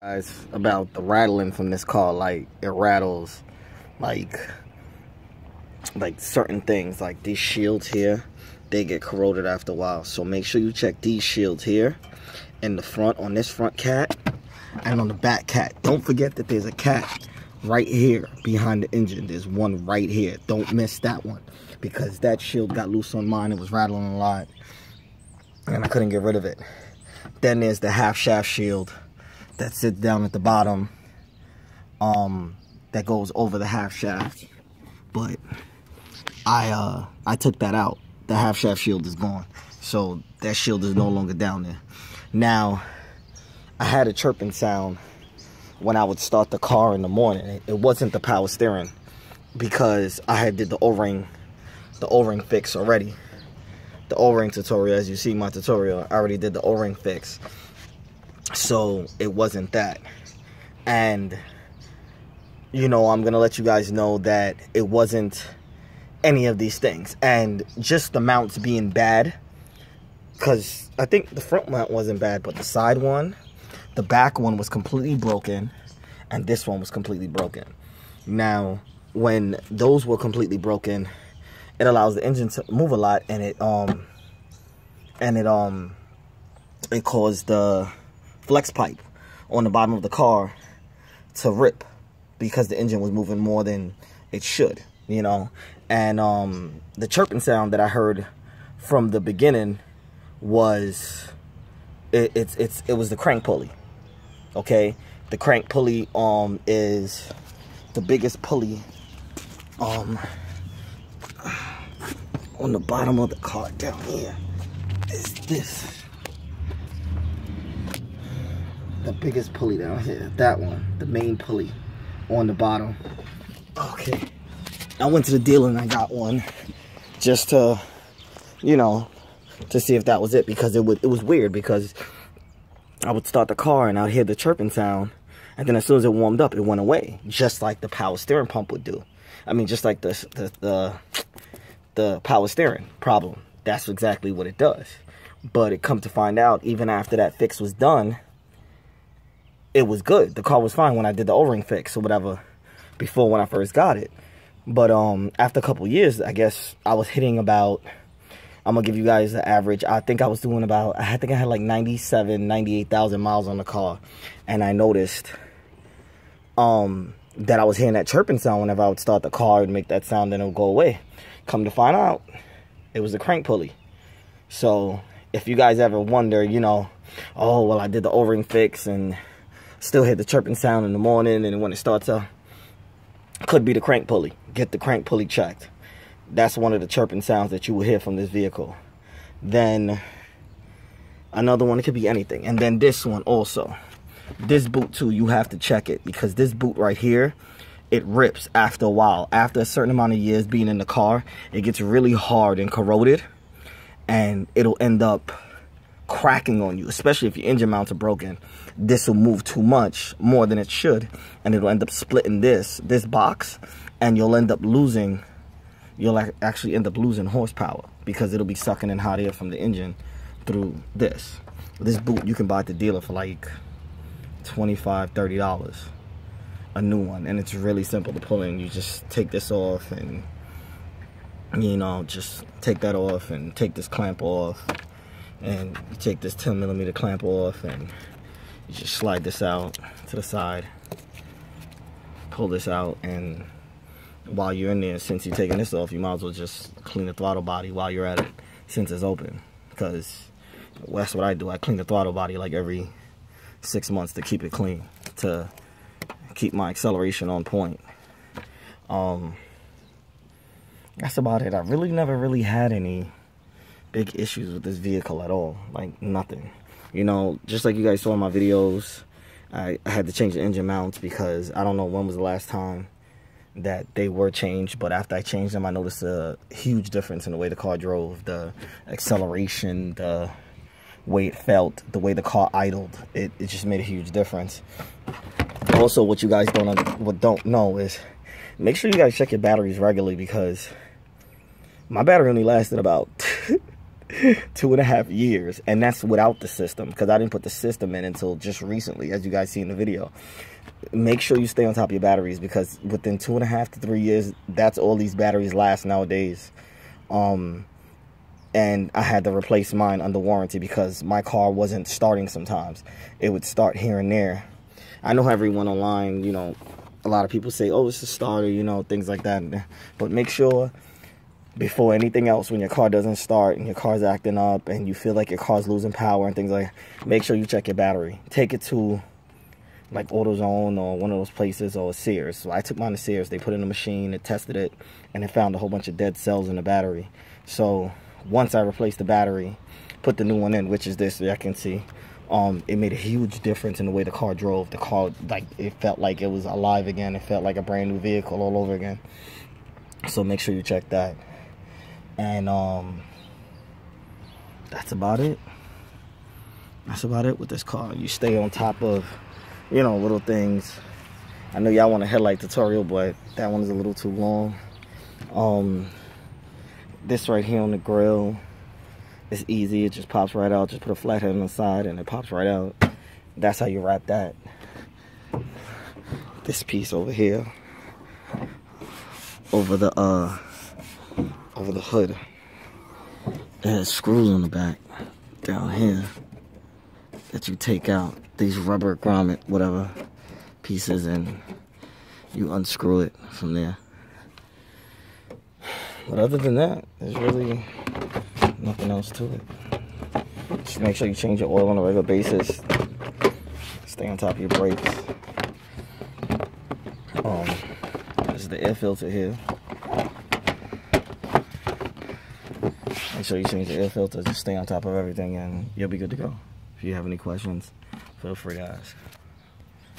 Guys, about the rattling from this car. Like, it rattles like certain things, like these shields here, they get corroded after a while. So make sure you check these shields here in the front, on this front cat and on the back cat. Don't forget that there's a cat right here behind the engine. There's one right here. Don't miss that one, because that shield got loose on mine. It was rattling a lot and I couldn't get rid of it. Then there's the half shaft shield that sits down at the bottom, that goes over the half shaft, but I took that out. The half shaft shield is gone, so that shield is no longer down there. Now, I had a chirping sound when I would start the car in the morning. It wasn't the power steering, because I had did the O-ring fix already. The O-ring tutorial, as you see my tutorial, I already did the O-ring fix. So it wasn't that. And you know, I'm gonna let you guys know that it wasn't any of these things. And just the mounts being bad, because I think the front mount wasn't bad, but the side one, the back one was completely broken, and this one was completely broken. Now, when those were completely broken, it allows the engine to move a lot, and it caused the flex pipe on the bottom of the car to rip, because the engine was moving more than it should, you know. And the chirping sound that I heard from the beginning was it was the crank pulley. Okay, the crank pulley is the biggest pulley on the bottom of the car down here. Is this the biggest pulley down here? That one, the main pulley on the bottom. Okay, I went to the dealer and I got one just to, you know, to see if that was it, because it was weird, because I would start the car and I'd hear the chirping sound, and then as soon as it warmed up, it went away, just like the power steering pump would do. I mean, just like the power steering problem. That's exactly what it does. But it come to find out, even after that fix was done, it was good. The car was fine when I did the O-ring fix or whatever, before, when I first got it. But after a couple years, I guess I was hitting about, I'm gonna give you guys the average. I think I was doing about, I think I had like 98,000 miles on the car. And I noticed that I was hearing that chirping sound whenever I would start the car and make that sound, then it would go away. Come to find out, it was the crank pulley. So if you guys ever wonder, you know, oh, well, I did the O-ring fix and still hear the chirping sound in the morning, and when it starts up, could be the crank pulley. Get the crank pulley checked. That's one of the chirping sounds that you will hear from this vehicle. Then another one, it could be anything. And then this one also, this boot too, you have to check it, because this boot right here, it rips after a while. After a certain amount of years being in the car, it gets really hard and corroded, and it'll end up cracking on you, especially if your engine mounts are broken. This will move too much, more than it should, and it'll end up splitting this box, and you'll end up losing, actually end up losing horsepower, because it'll be sucking in hot air from the engine through this. This boot you can buy at the dealer for like $25, $30, a new one, and it's really simple to pull in. You just take this off, and you know, just take that off, and take this clamp off, and you take this 10mm clamp off, and you just slide this out to the side, pull this out, and while you're in there, since you're taking this off, you might as well just clean the throttle body while you're at it, since it's open, because that's what I do. I clean the throttle body like every 6 months to keep it clean, to keep my acceleration on point. That's about it. I really never really had any big issues with this vehicle at all, like nothing. You know, just like you guys saw in my videos, I had to change the engine mounts, because I don't know when was the last time that they were changed, but after I changed them, I noticed a huge difference in the way the car drove, the acceleration, the way it felt, the way the car idled. It just made a huge difference. Also, what you guys don't know is, make sure you guys check your batteries regularly, because my battery only lasted about 2.5 years, and that's without the system, because I didn't put the system in until just recently, as you guys see in the video. Make sure you stay on top of your batteries, because within 2.5 to 3 years, that's all these batteries last nowadays. And I had to replace mine under warranty because my car wasn't starting sometimes. It would start here and there. I know everyone online, you know, a lot of people say, oh, it's a starter, you know, things like that. But make sure, before anything else, when your car doesn't start and your car's acting up and you feel like your car's losing power and things like that, make sure you check your battery. Take it to like AutoZone or one of those places, or Sears. So I took mine to Sears. They put it in a machine, it tested it, and it found a whole bunch of dead cells in the battery. So once I replaced the battery, put the new one in, which is this, I can see, it made a huge difference in the way the car drove. The car, like, it felt like it was alive again. It felt like a brand new vehicle all over again. So make sure you check that. And that's about it. That's about it with this car. You stay on top of, you know, little things. I know y'all want a headlight tutorial, but that one is a little too long. This right here on the grill, it's easy. It just pops right out. Just put a flathead on the side and it pops right out. That's how you wrap that. This piece over here, over the hood, it has screws on the back down here that you take out. These rubber grommet, whatever, pieces, and you unscrew it from there. But other than that, there's really nothing else to it. Just make sure you change your oil on a regular basis. Stay on top of your brakes. This is the air filter here. Make sure you change the air filter. Just stay on top of everything and you'll be good to go. If you have any questions, feel free to ask.